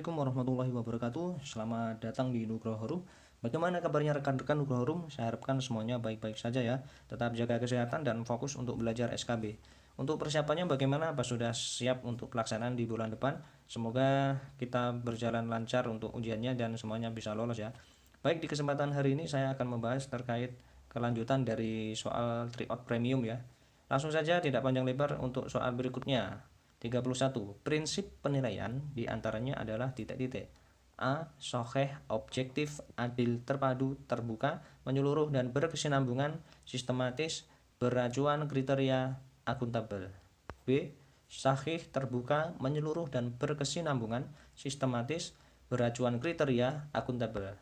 Assalamualaikum warahmatullahi wabarakatuh. Selamat datang di Nugroho Room. Bagaimana kabarnya rekan-rekan Nugroho Room? Saya harapkan semuanya baik-baik saja ya. Tetap jaga kesehatan dan fokus untuk belajar SKB. Untuk persiapannya bagaimana? Apa sudah siap untuk pelaksanaan di bulan depan? Semoga kita berjalan lancar untuk ujiannya dan semuanya bisa lolos ya. Baik, di kesempatan hari ini saya akan membahas terkait kelanjutan dari soal tryout premium ya. Langsung saja tidak panjang lebar untuk soal berikutnya. 31. Prinsip penilaian diantaranya adalah titik-titik. A. Sahih, objektif, adil, terpadu, terbuka, menyeluruh dan berkesinambungan, sistematis, beracuan kriteria, akuntabel. B. Sahih, terbuka, menyeluruh dan berkesinambungan, sistematis, beracuan kriteria, akuntabel.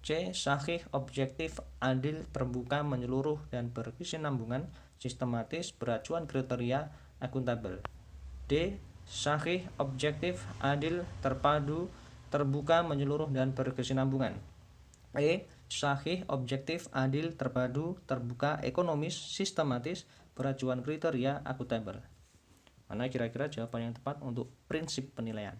C. Sahih, objektif, adil, terbuka, menyeluruh dan berkesinambungan, sistematis, beracuan kriteria, akuntabel. D. Sahih, objektif, adil, terpadu, terbuka, menyeluruh, dan berkesinambungan. E. Sahih, objektif, adil, terpadu, terbuka, ekonomis, sistematis, beracuan kriteria, akuntabel. Mana kira-kira jawaban yang tepat untuk prinsip penilaian?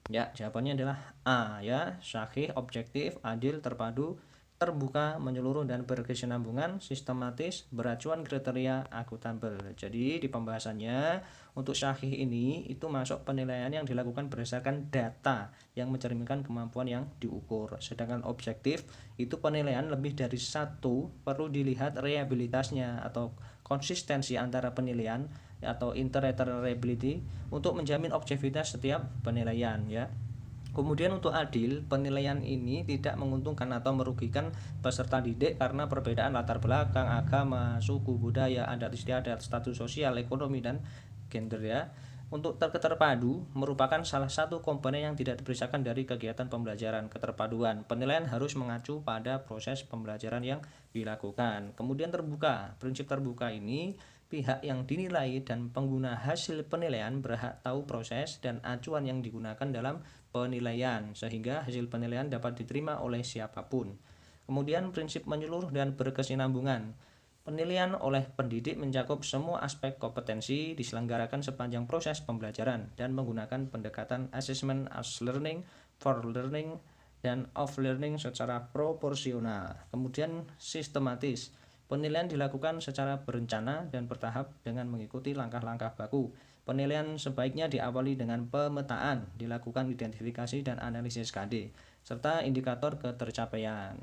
Ya, jawabannya adalah A ya. Sahih, objektif, adil, terpadu, terbuka, menyeluruh dan berkesinambungan, sistematis, beracuan kriteria, akuntabel. Jadi di pembahasannya untuk sahih ini itu masuk penilaian yang dilakukan berdasarkan data yang mencerminkan kemampuan yang diukur. Sedangkan objektif itu penilaian lebih dari satu, perlu dilihat reliabilitasnya atau konsistensi antara penilaian atau interoperability untuk menjamin objektivitas setiap penilaian ya. Kemudian untuk adil, penilaian ini tidak menguntungkan atau merugikan peserta didik karena perbedaan latar belakang, agama, suku, budaya, adat istiadat, status sosial, ekonomi, dan gender ya. Untuk terpadu merupakan salah satu komponen yang tidak dipisahkan dari kegiatan pembelajaran. Keterpaduan penilaian harus mengacu pada proses pembelajaran yang dilakukan. Kemudian terbuka, prinsip terbuka ini pihak yang dinilai dan pengguna hasil penilaian berhak tahu proses dan acuan yang digunakan dalam penilaian sehingga hasil penilaian dapat diterima oleh siapapun. Kemudian prinsip menyeluruh dan berkesinambungan. Penilaian oleh pendidik mencakup semua aspek kompetensi diselenggarakan sepanjang proses pembelajaran dan menggunakan pendekatan assessment as learning, for learning, dan of learning secara proporsional. Kemudian sistematis. Penilaian dilakukan secara berencana dan bertahap dengan mengikuti langkah-langkah baku. Penilaian sebaiknya diawali dengan pemetaan, dilakukan identifikasi dan analisis KD, serta indikator ketercapaian.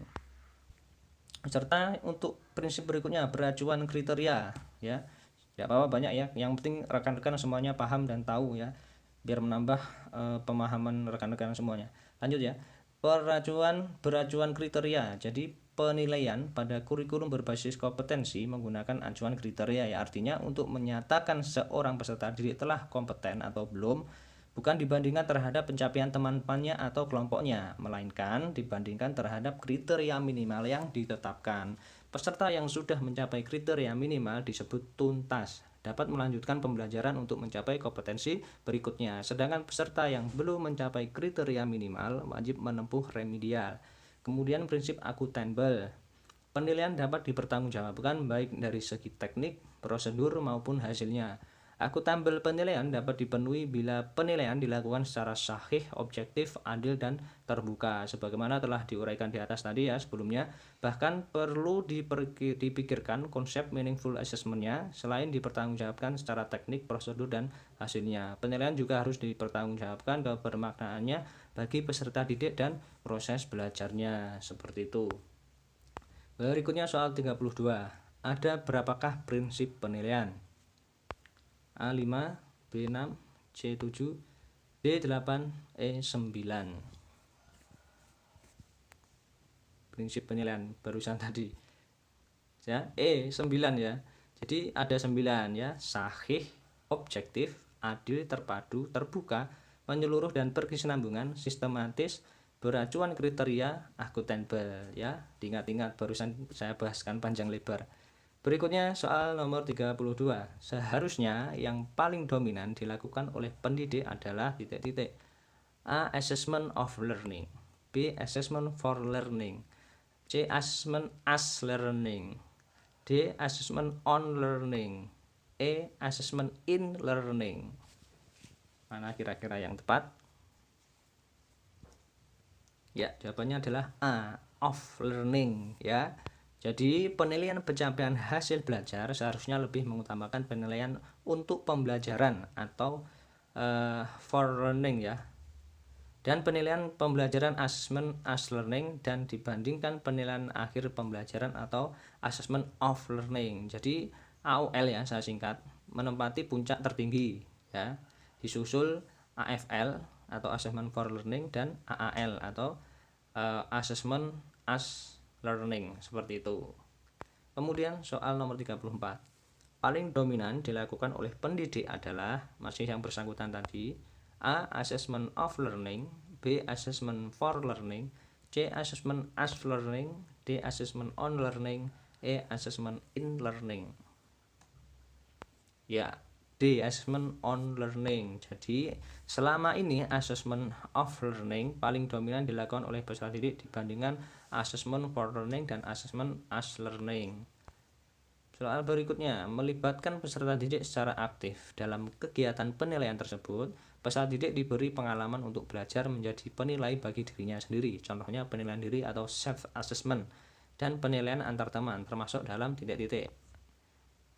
Serta untuk prinsip berikutnya beracuan kriteria ya. Tidak apa-apa banyak ya. Yang penting rekan-rekan semuanya paham dan tahu ya. Biar menambah pemahaman rekan-rekan semuanya. Lanjut ya. Beracuan kriteria. Jadi penilaian pada kurikulum berbasis kompetensi menggunakan acuan kriteria ya, artinya untuk menyatakan seorang peserta didik telah kompeten atau belum bukan dibandingkan terhadap pencapaian teman-temannya atau kelompoknya, melainkan dibandingkan terhadap kriteria minimal yang ditetapkan. Peserta yang sudah mencapai kriteria minimal disebut tuntas, dapat melanjutkan pembelajaran untuk mencapai kompetensi berikutnya, sedangkan peserta yang belum mencapai kriteria minimal wajib menempuh remedial. Kemudian prinsip akuntabel. Penilaian dapat dipertanggungjawabkan baik dari segi teknik, prosedur maupun hasilnya. Akuntabel penilaian dapat dipenuhi bila penilaian dilakukan secara sahih, objektif, adil, dan terbuka. Sebagaimana telah diuraikan di atas tadi ya sebelumnya, bahkan perlu dipikirkan konsep meaningful assessment-nya selain dipertanggungjawabkan secara teknik, prosedur, dan hasilnya. Penilaian juga harus dipertanggungjawabkan kebermaknaannya bagi peserta didik dan proses belajarnya, seperti itu. Berikutnya soal 32. Ada berapakah prinsip penilaian? A5, B6, C7, D8, E9. Prinsip penilaian barusan tadi. Ya, E9 ya. Jadi ada 9 ya, sahih, objektif, adil, terpadu, terbuka, menyeluruh dan berkesinambungan, sistematis, beracuan kriteria, akuntabel ya. Diingat-ingat barusan saya bahaskan panjang lebar. Berikutnya soal nomor 32. Seharusnya yang paling dominan dilakukan oleh pendidik adalah titik-titik. A. Assessment of learning. B. Assessment for learning. C. Assessment as learning. D. Assessment on learning. E. Assessment in learning. Mana kira-kira yang tepat? Ya, jawabannya adalah A, of learning ya. Jadi penilaian pencapaian hasil belajar seharusnya lebih mengutamakan penilaian untuk pembelajaran atau for learning ya. Dan penilaian pembelajaran assessment as learning dan dibandingkan penilaian akhir pembelajaran atau assessment of learning. Jadi AOL ya saya singkat menempati puncak tertinggi ya, disusul AFL atau assessment for learning dan AAL atau assessment as learning seperti itu. Kemudian soal nomor 34. Paling dominan dilakukan oleh pendidik adalah masih yang bersangkutan tadi, A. Assessment of learning, B. Assessment for learning, C. Assessment as learning, D. Assessment on learning, E. Assessment in learning. Ya, D. Assessment on learning. Jadi selama ini assessment of learning paling dominan dilakukan oleh peserta didik dibandingkan assessment for learning dan assessment as learning. Soal berikutnya, melibatkan peserta didik secara aktif dalam kegiatan penilaian tersebut. Peserta didik diberi pengalaman untuk belajar menjadi penilai bagi dirinya sendiri. Contohnya penilaian diri atau self-assessment dan penilaian antar teman termasuk dalam titik-titik.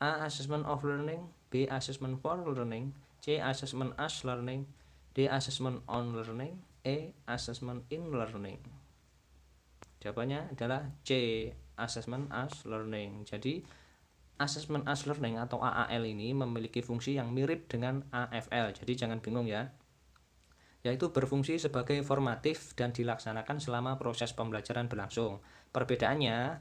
A. Assessment of learning, B. Assessment for learning, C. Assessment as learning, D. Assessment on learning, E. Assessment in learning. Jawabannya adalah C. Assessment as learning. Jadi Assessment as learning atau AAL ini memiliki fungsi yang mirip dengan AFL, jadi jangan bingung ya, yaitu berfungsi sebagai formatif dan dilaksanakan selama proses pembelajaran berlangsung. Perbedaannya,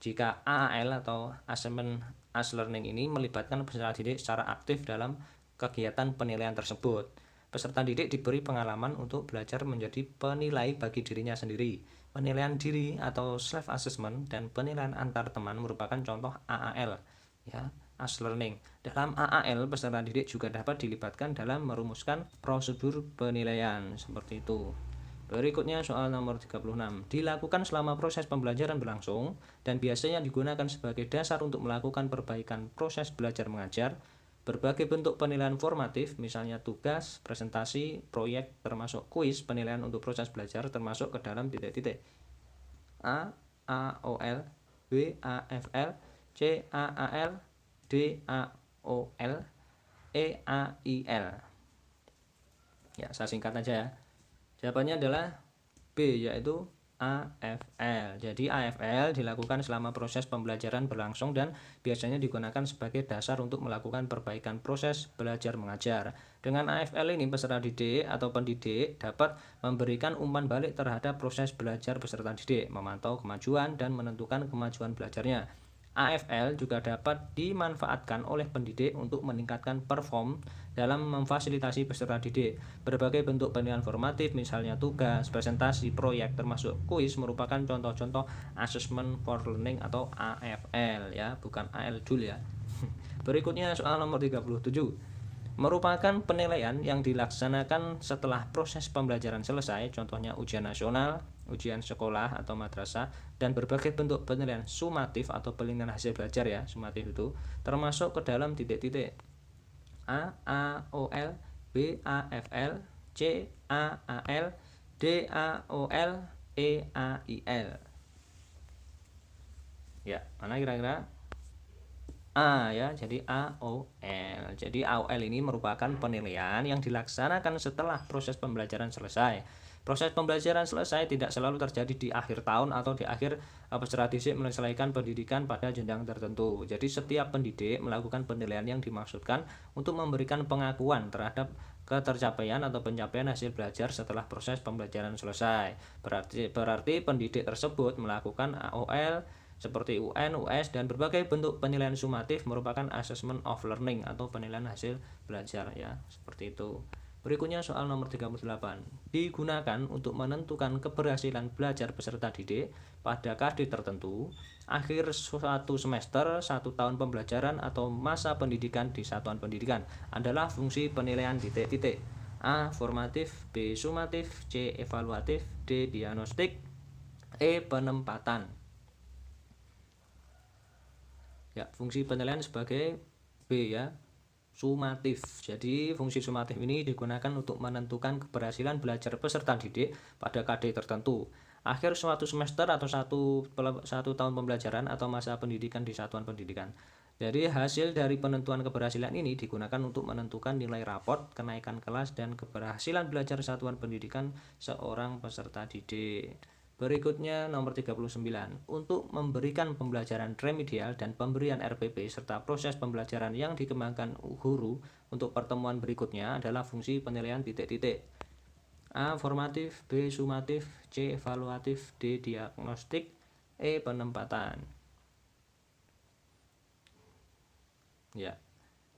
jika AAL atau Assessment as learning ini melibatkan peserta didik secara aktif dalam kegiatan penilaian tersebut. Peserta didik diberi pengalaman untuk belajar menjadi penilai bagi dirinya sendiri. Penilaian diri atau self-assessment dan penilaian antar teman merupakan contoh AAL. Ya, as learning. Dalam AAL, peserta didik juga dapat dilibatkan dalam merumuskan prosedur penilaian seperti itu. Berikutnya soal nomor 36. Dilakukan selama proses pembelajaran berlangsung dan biasanya digunakan sebagai dasar untuk melakukan perbaikan proses belajar mengajar. Berbagai bentuk penilaian formatif, misalnya tugas, presentasi, proyek, termasuk kuis penilaian untuk proses belajar termasuk ke dalam titik-titik. A. AOL, B. AFL, C. AAL, D. AOL, E. AIL. Ya, saya singkat aja ya. Jawabannya adalah B, yaitu AFL. Jadi AFL dilakukan selama proses pembelajaran berlangsung dan biasanya digunakan sebagai dasar untuk melakukan perbaikan proses belajar mengajar. Dengan AFL ini peserta didik atau pendidik dapat memberikan umpan balik terhadap proses belajar peserta didik, memantau kemajuan dan menentukan kemajuan belajarnya. AFL juga dapat dimanfaatkan oleh pendidik untuk meningkatkan perform dalam memfasilitasi peserta didik. Berbagai bentuk penilaian formatif, misalnya tugas, presentasi, proyek, termasuk kuis merupakan contoh-contoh assessment for learning atau AFL ya, bukan AL dulu ya. Berikutnya soal nomor 37. Merupakan penilaian yang dilaksanakan setelah proses pembelajaran selesai, contohnya ujian nasional, ujian sekolah atau madrasah, dan berbagai bentuk penilaian sumatif atau penilaian hasil belajar ya, sumatif itu termasuk ke dalam titik-titik. A. AOL, B. AFL, C. AAL, D. AOL, E. AIL. Ya, mana kira-kira? A ya, jadi AOL. Jadi AOL ini merupakan penilaian yang dilaksanakan setelah proses pembelajaran selesai. Proses pembelajaran selesai tidak selalu terjadi di akhir tahun atau di akhir peserta didik menyelesaikan pendidikan pada jenjang tertentu. Jadi setiap pendidik melakukan penilaian yang dimaksudkan untuk memberikan pengakuan terhadap ketercapaian atau pencapaian hasil belajar setelah proses pembelajaran selesai. Berarti pendidik tersebut melakukan AOL seperti UN, US, dan berbagai bentuk penilaian sumatif merupakan assessment of learning atau penilaian hasil belajar ya, seperti itu. Berikutnya soal nomor 38. Digunakan untuk menentukan keberhasilan belajar peserta didik pada KD tertentu, akhir suatu semester, 1 tahun pembelajaran, atau masa pendidikan di satuan pendidikan adalah fungsi penilaian titik-titik. A. Formatif, B. Sumatif, C. Evaluatif, D. Diagnostik, E. Penempatan. Ya, fungsi penilaian sebagai B ya, sumatif. Jadi fungsi sumatif ini digunakan untuk menentukan keberhasilan belajar peserta didik pada KD tertentu. Akhir suatu semester atau satu tahun pembelajaran atau masa pendidikan di satuan pendidikan. Jadi hasil dari penentuan keberhasilan ini digunakan untuk menentukan nilai raport, kenaikan kelas, dan keberhasilan belajar satuan pendidikan seorang peserta didik. Berikutnya nomor 39. Untuk memberikan pembelajaran remedial dan pemberian RPP serta proses pembelajaran yang dikembangkan guru untuk pertemuan berikutnya adalah fungsi penilaian titik-titik. A. Formatif, B. Sumatif, C. Evaluatif, D. Diagnostik, E. Penempatan. Ya,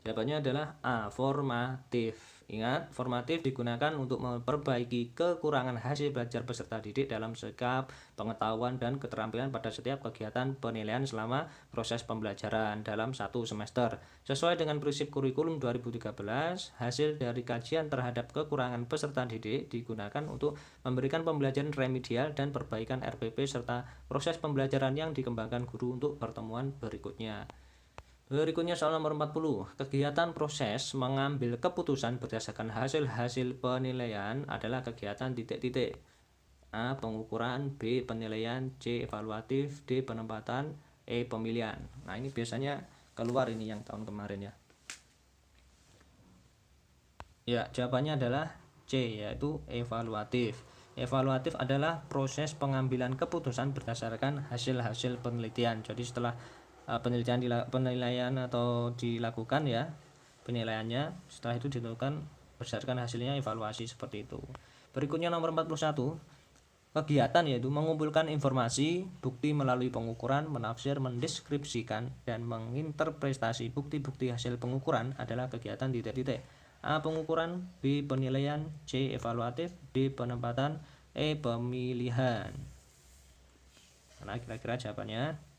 jawabannya adalah A. Formatif. Ingat, formatif digunakan untuk memperbaiki kekurangan hasil belajar peserta didik dalam sikap, pengetahuan, dan keterampilan pada setiap kegiatan penilaian selama proses pembelajaran dalam satu semester. Sesuai dengan prinsip kurikulum 2013, hasil dari kajian terhadap kekurangan peserta didik digunakan untuk memberikan pembelajaran remedial dan perbaikan RPP serta proses pembelajaran yang dikembangkan guru untuk pertemuan berikutnya. Berikutnya soal nomor 40. Kegiatan proses mengambil keputusan berdasarkan hasil-hasil penilaian adalah kegiatan titik-titik. A. Pengukuran, B. Penilaian, C. Evaluatif, D. Penempatan, E. Pemilihan. Nah, ini biasanya keluar ini yang tahun kemarin ya. Ya, jawabannya adalah C, yaitu evaluatif. Evaluatif adalah proses pengambilan keputusan berdasarkan hasil-hasil penelitian. Jadi setelah penilaian atau dilakukan ya penilaiannya, setelah itu dilakukan berdasarkan hasilnya evaluasi seperti itu. Berikutnya nomor 41. Kegiatan yaitu mengumpulkan informasi, bukti melalui pengukuran, menafsir, mendeskripsikan, dan menginterpretasi bukti-bukti hasil pengukuran adalah kegiatan titik-titik. A. Pengukuran, B. Penilaian, C. Evaluatif, D. Penempatan, E. Pemilihan. Nah, kira-kira jawabannya?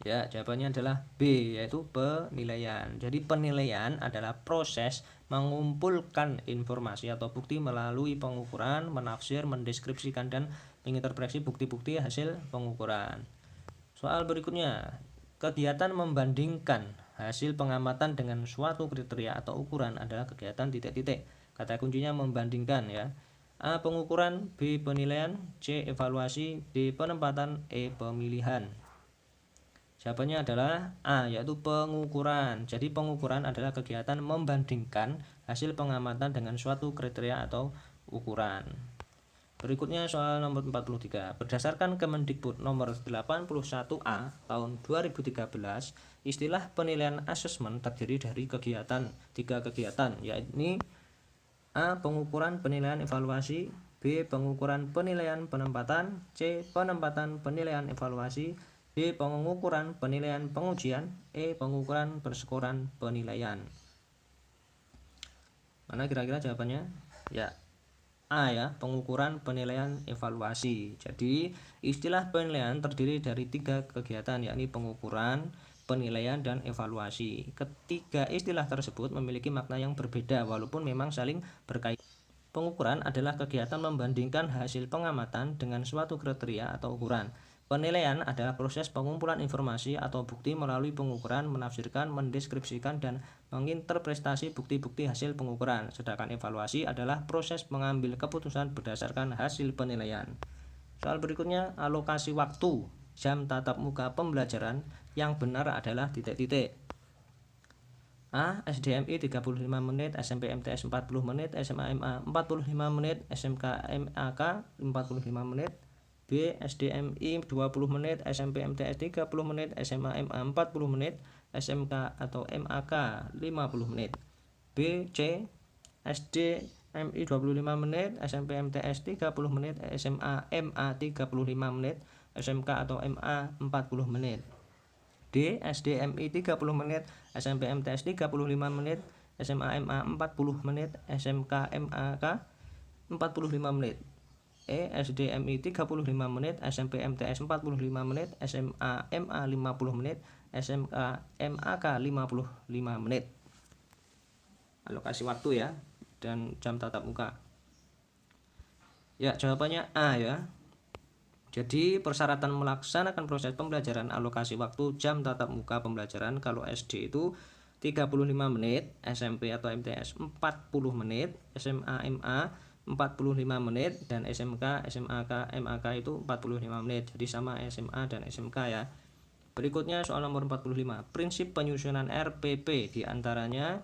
Ya, jawabannya adalah B, yaitu penilaian. Jadi penilaian adalah proses mengumpulkan informasi atau bukti melalui pengukuran, menafsir, mendeskripsikan, dan menginterpretasi bukti-bukti hasil pengukuran. Soal berikutnya, kegiatan membandingkan hasil pengamatan dengan suatu kriteria atau ukuran adalah kegiatan titik-titik. Kata kuncinya membandingkan ya. A. Pengukuran, B. Penilaian, C. Evaluasi, D. Penempatan, E. Pemilihan. Jawabannya adalah A, yaitu pengukuran. Jadi pengukuran adalah kegiatan membandingkan hasil pengamatan dengan suatu kriteria atau ukuran. Berikutnya soal nomor 43. Berdasarkan Kemendikbud nomor 81A tahun 2013, istilah penilaian asesmen terdiri dari tiga kegiatan, yaitu A. Pengukuran, penilaian, evaluasi, B. Pengukuran, penilaian, penempatan, C. Penempatan, penilaian, evaluasi, D. Pengukuran, penilaian, pengujian, E. Pengukuran, perskoran, penilaian. Mana kira-kira jawabannya? Ya, A ya, pengukuran, penilaian, evaluasi. Jadi istilah penilaian terdiri dari tiga kegiatan, yakni pengukuran, penilaian, dan evaluasi. Ketiga istilah tersebut memiliki makna yang berbeda walaupun memang saling berkaitan. Pengukuran adalah kegiatan membandingkan hasil pengamatan dengan suatu kriteria atau ukuran. Penilaian adalah proses pengumpulan informasi atau bukti melalui pengukuran, menafsirkan, mendeskripsikan, dan menginterpretasi bukti-bukti hasil pengukuran. Sedangkan evaluasi adalah proses mengambil keputusan berdasarkan hasil penilaian. Soal berikutnya, alokasi waktu jam tatap muka pembelajaran yang benar adalah titik-titik. A. SDMI 35 menit, SMP MTS 40 menit, SMA MA 45 menit, SMK MAK 45 menit. B. SDMI 20 menit, SMP MTS 30 menit, SMA MA 40 menit, SMK atau MAK 50 menit. B. C. SDMI 25 menit, SMP MTS 30 menit, SMA MA 35 menit, SMK atau MA 40 menit. D. SDMI 30 menit, SMP MTS 35 menit, SMA MA 40 menit, SMK MAK 45 menit. E. SDMI 35 menit, SMP MTS 45 menit, SMA MA 50 menit, SMK MAK 55 menit. Alokasi waktu ya dan jam tatap muka. Ya, jawabannya A ya. Jadi persyaratan melaksanakan proses pembelajaran alokasi waktu jam tatap muka pembelajaran kalau SD itu 35 menit, SMP atau MTS 40 menit, SMA MA 45 menit, dan SMK, SMAK, MAK itu 45 menit. Jadi sama SMA dan SMK ya. Berikutnya soal nomor 45. Prinsip penyusunan RPP diantaranya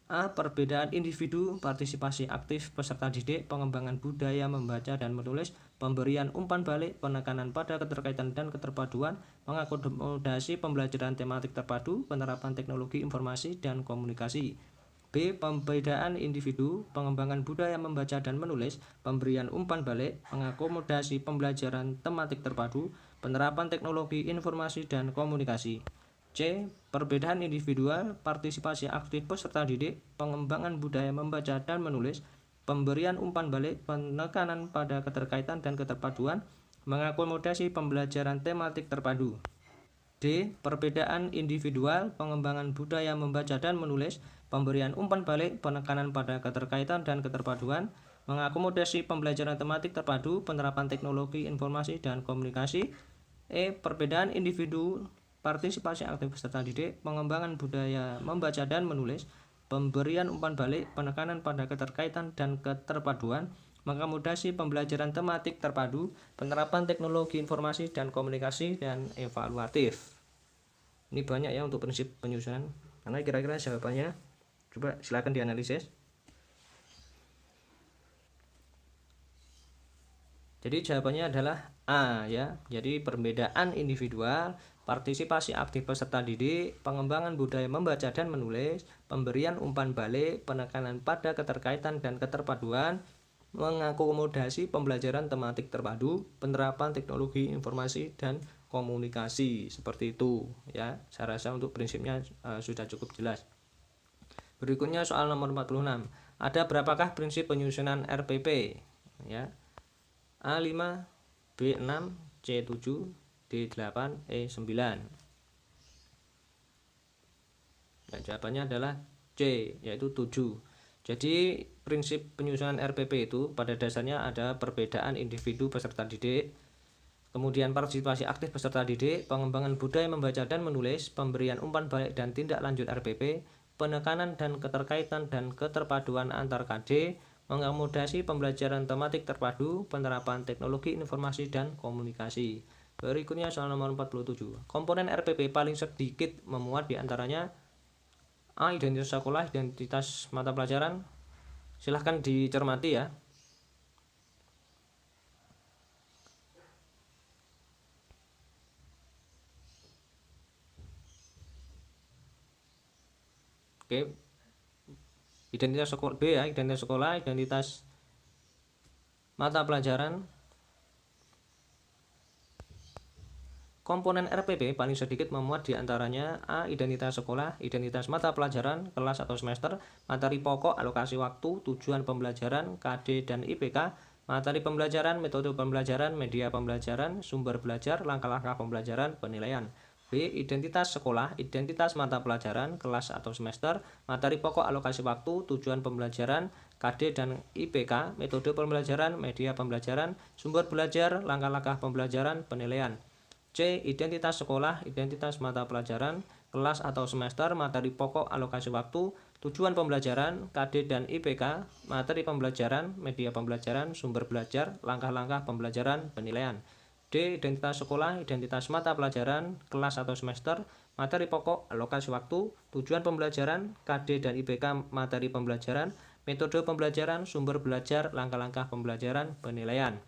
A. Perbedaan individu, partisipasi aktif peserta didik, pengembangan budaya membaca dan menulis, pemberian umpan balik, penekanan pada keterkaitan dan keterpaduan, mengakomodasi pembelajaran tematik terpadu, penerapan teknologi informasi dan komunikasi. B. Pembedaan individu, pengembangan budaya membaca dan menulis, pemberian umpan balik, mengakomodasi pembelajaran tematik terpadu, penerapan teknologi informasi dan komunikasi. C. Perbedaan individual, partisipasi aktif peserta didik, pengembangan budaya membaca dan menulis, pemberian umpan balik, penekanan pada keterkaitan dan keterpaduan, mengakomodasi pembelajaran tematik terpadu. D. Perbedaan individual, pengembangan budaya membaca dan menulis, pemberian umpan balik, penekanan pada keterkaitan dan keterpaduan, mengakomodasi pembelajaran tematik terpadu, penerapan teknologi informasi dan komunikasi. E. Perbedaan individu, partisipasi aktif peserta didik, pengembangan budaya membaca dan menulis, pemberian umpan balik, penekanan pada keterkaitan dan keterpaduan, mengakomodasi pembelajaran tematik terpadu, penerapan teknologi informasi dan komunikasi, dan evaluatif. Ini banyak ya untuk prinsip penyusunan. Karena kira-kira jawabannya, coba silakan dianalisis. Jadi jawabannya adalah A ya. Jadi perbedaan individual, partisipasi aktif peserta didik, pengembangan budaya membaca dan menulis, pemberian umpan balik, penekanan pada keterkaitan dan keterpaduan, mengakomodasi pembelajaran tematik terpadu, penerapan teknologi informasi dan komunikasi. Seperti itu ya. Saya rasa untuk prinsipnya sudah cukup jelas. Berikutnya soal nomor 46. Ada berapakah prinsip penyusunan RPP? Ya. A5, B6, C7, D8, E9. Nah, jawabannya adalah C, yaitu 7. Jadi prinsip penyusunan RPP itu pada dasarnya ada perbedaan individu peserta didik, kemudian partisipasi aktif peserta didik, pengembangan budaya membaca dan menulis, pemberian umpan balik dan tindak lanjut RPP, penekanan dan keterkaitan dan keterpaduan antar KD, mengakomodasi pembelajaran tematik terpadu, penerapan teknologi informasi dan komunikasi. Berikutnya soal nomor 47. Komponen RPP paling sedikit memuat diantaranya A. Identitas sekolah, identitas mata pelajaran. Silahkan dicermati ya. Oke. Identitas sekolah B ya, identitas sekolah, identitas mata pelajaran. Komponen RPP paling sedikit memuat diantaranya A. Identitas sekolah, identitas mata pelajaran, kelas atau semester, materi pokok, alokasi waktu, tujuan pembelajaran, KD dan IPK, materi pembelajaran, metode pembelajaran, media pembelajaran, sumber belajar, langkah-langkah pembelajaran, penilaian. B. Identitas sekolah, identitas mata pelajaran, kelas atau semester, materi pokok, alokasi waktu, tujuan pembelajaran, KD dan IPK, metode pembelajaran, media pembelajaran, sumber belajar, langkah-langkah pembelajaran, penilaian. C. Identitas sekolah, identitas mata pelajaran, kelas atau semester, materi pokok, alokasi waktu, tujuan pembelajaran, KD dan IPK, materi pembelajaran, media pembelajaran, sumber belajar, langkah-langkah pembelajaran, penilaian. D. Identitas sekolah, identitas mata pelajaran, kelas atau semester, materi pokok, alokasi waktu, tujuan pembelajaran, KD dan IPK, materi pembelajaran, metode pembelajaran, sumber belajar, langkah-langkah pembelajaran, penilaian.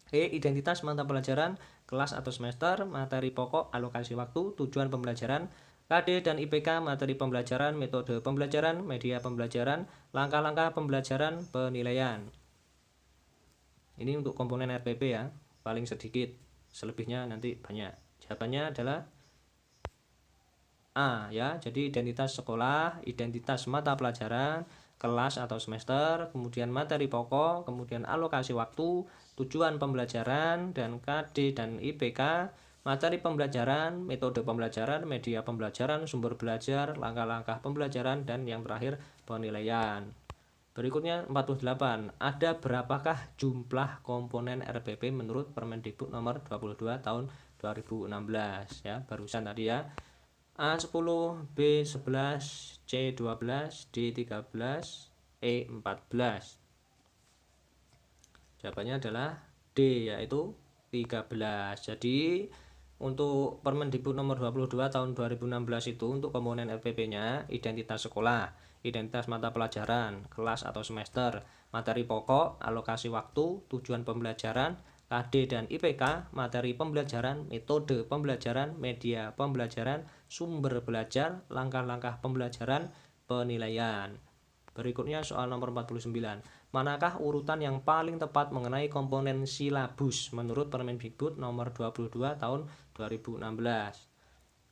E. Identitas mata pelajaran, kelas atau semester, materi pokok, alokasi waktu, tujuan pembelajaran, KD dan IPK, materi pembelajaran, metode pembelajaran, media pembelajaran, langkah-langkah pembelajaran, penilaian. Ini untuk komponen RPP ya, paling sedikit, selebihnya nanti banyak. Jawabannya adalah A ya. Jadi identitas sekolah, identitas mata pelajaran, kelas atau semester, kemudian materi pokok, kemudian alokasi waktu, tujuan pembelajaran, dan KD dan IPK, materi pembelajaran, metode pembelajaran, media pembelajaran, sumber belajar, langkah-langkah pembelajaran, dan yang terakhir penilaian. Berikutnya 48. Ada berapakah jumlah komponen RPP menurut Permendikbud nomor 22 tahun 2016 ya, barusan tadi ya. A10, B11, C12, D13, E14. Jawabannya adalah D, yaitu 13. Jadi untuk Permendikbud nomor 22 tahun 2016 itu untuk komponen LPP-nya identitas sekolah, identitas mata pelajaran, kelas atau semester, materi pokok, alokasi waktu, tujuan pembelajaran, KD dan IPK, materi pembelajaran, metode pembelajaran, media pembelajaran, sumber belajar, langkah-langkah pembelajaran, penilaian. Berikutnya soal nomor 49. Manakah urutan yang paling tepat mengenai komponen silabus menurut Permendikbud nomor 22 tahun 2016?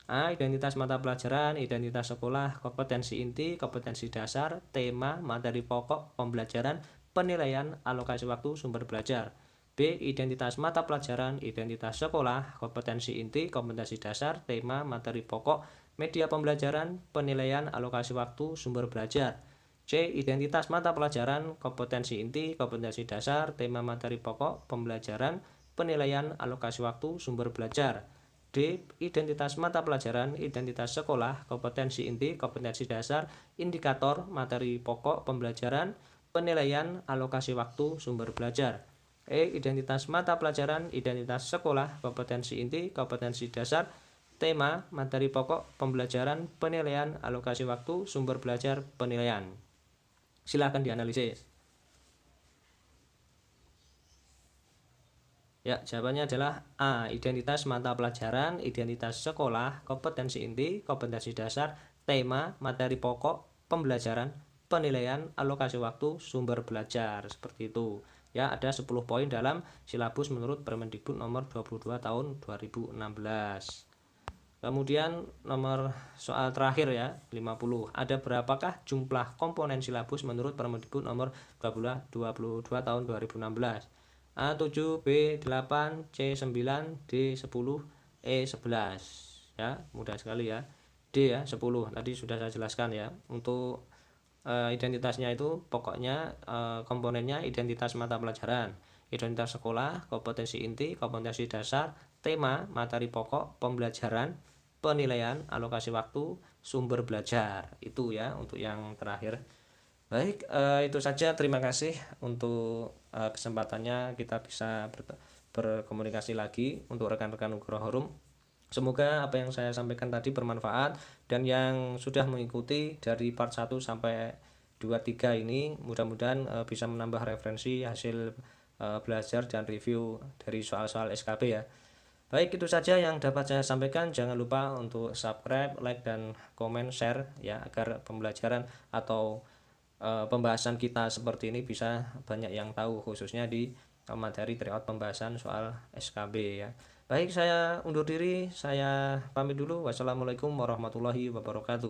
A. Identitas mata pelajaran, identitas sekolah, kompetensi inti, kompetensi dasar, tema, materi pokok, pembelajaran, penilaian, alokasi waktu, sumber belajar. B. Identitas mata pelajaran, identitas sekolah, kompetensi inti, kompetensi dasar, tema, materi pokok, media pembelajaran, penilaian, alokasi waktu, sumber belajar. C. Identitas mata pelajaran, kompetensi inti, kompetensi dasar, tema materi pokok, pembelajaran, penilaian, alokasi waktu, sumber belajar. D. Identitas mata pelajaran, identitas sekolah, kompetensi inti, kompetensi dasar, indikator, materi pokok, pembelajaran, penilaian, alokasi waktu, sumber belajar. E. Identitas mata pelajaran, identitas sekolah, kompetensi inti, kompetensi dasar, tema, materi pokok, pembelajaran, penilaian, alokasi waktu, sumber belajar, penilaian. Silakan dianalisis. Ya, jawabannya adalah A. Identitas mata pelajaran, identitas sekolah, kompetensi inti, kompetensi dasar, tema, materi pokok, pembelajaran, penilaian, alokasi waktu, sumber belajar. Seperti itu. Ya, ada 10 poin dalam silabus menurut Permendikbud nomor 22 tahun 2016. Kemudian nomor soal terakhir ya, 50. Ada berapakah jumlah komponen silabus menurut Permendikbud nomor 22 tahun 2016? A7, B8, C9, D10, E11. Ya, mudah sekali ya. D ya, 10. Tadi sudah saya jelaskan ya. Untuk identitasnya itu pokoknya komponennya identitas mata pelajaran, identitas sekolah, kompetensi inti, kompetensi dasar, tema, materi pokok, pembelajaran, penilaian, alokasi waktu, sumber belajar. Itu ya untuk yang terakhir. Baik, itu saja. Terima kasih untuk kesempatannya kita bisa berkomunikasi lagi untuk rekan-rekan Nugroho Harum. Semoga apa yang saya sampaikan tadi bermanfaat, dan yang sudah mengikuti dari part 1 sampai 23 ini mudah-mudahan bisa menambah referensi hasil belajar dan review dari soal-soal SKB ya. Baik, itu saja yang dapat saya sampaikan. Jangan lupa untuk subscribe, like, dan komen, share ya, agar pembelajaran atau pembahasan kita seperti ini bisa banyak yang tahu, khususnya di materi tryout pembahasan soal SKB ya. Baik, saya undur diri, saya pamit dulu. Wassalamualaikum warahmatullahi wabarakatuh.